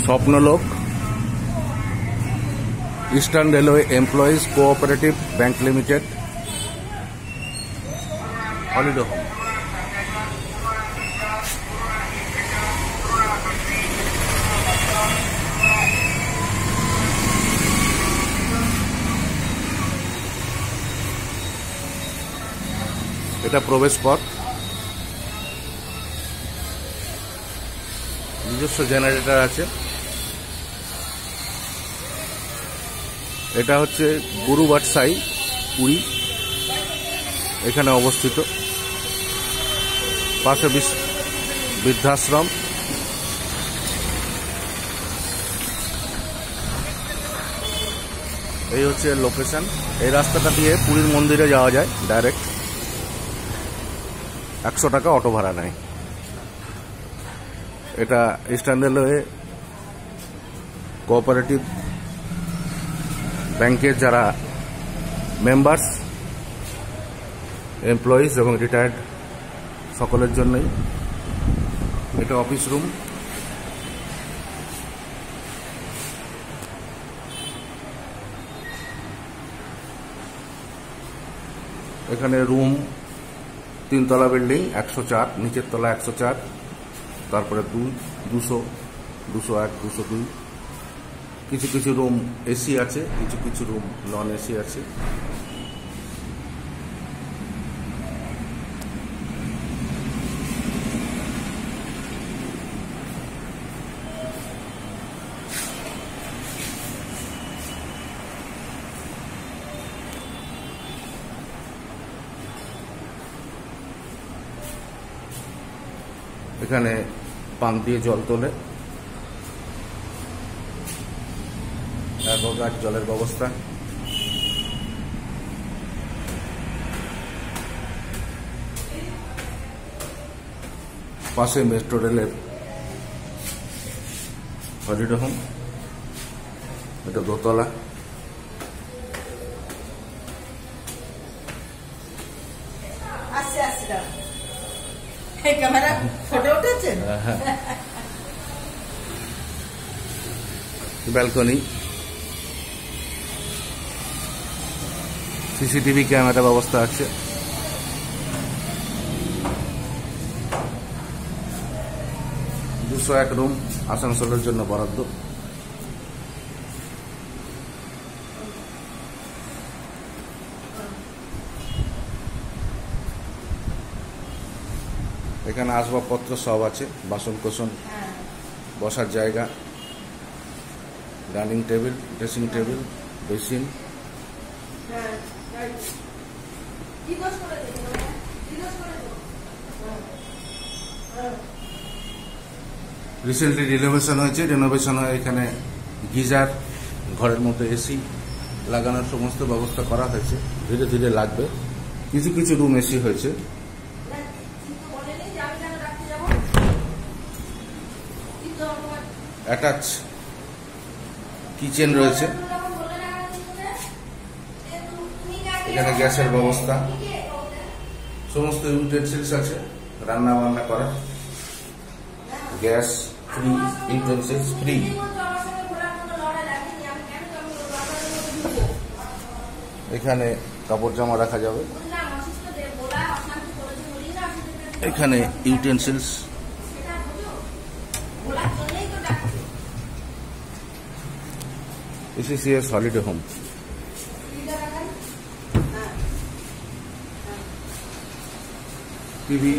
স্বপ্নলোক eastern railway employees cooperative bank limited holiday home. এটা প্রবেশ পথ, নিজস্ব জেনারেটর আছে। এটা হচ্ছে গুরুবাটসাই পুরী, এখানে অবস্থিত। পাশে বৃদ্ধাশ্রম। এই হচ্ছে লোকেশন। এই রাস্তাটা দিয়ে পুরীর মন্দিরে যাওয়া যায় ডাইরেক্ট। 100 টাকা অটো ভাড়া নেয়। এটা ইস্টার্ন রেলওয়ে কোঅপারেটিভ ব্যাংকের যারা মেম্বার্স, এমপ্লয়িজ এবং রিটায়ার্ড সকলের জন্যই। এটা অফিস রুম। এখানে রুম 3 তলা বিল্ডিং, 104, নিচের তলা 104, তারপরে 200, 201, 202। কিছু কিছু রুম এসি আছে, কিছু কিছু রুম নন এসি আছে। এখানে পাম্প দিয়ে জল তোলে, অ্যাকোয়াগার্ড জলের ব্যবস্থা। পাশে মেট্রো রেলের হলিডে হোম। এটা দোতলা। ব্যালকনি, সিসিটিভি ক্যামেরা ব্যবস্থা আছে। দুশো 1 রুম আসানসোলের জন্য বরাদ্দ। এখানে আসবাবপত্র সব আছে, বাসন কোসন, বসার জায়গা, dining table, dressing table, basin. Recently renovation হয়েছে। রিনোভেশন হয়ে এখানে গিজার, ঘরের মধ্যে এসি লাগানোর সমস্ত ব্যবস্থা করা হয়েছে। ধীরে ধীরে লাগবে। কিছু কিছু রুম এসি হয়েছে। অ্যাটাচ কিচেন রয়েছে। এখানে গ্যাসের ব্যবস্থা, সমস্ত ইউটেন্সিলস আছে রান্না বান্না করার। Gas free, utensils free. এখানে কাপড় জামা রাখা যাবে। এখানে utensils. ECCS holiday home. TV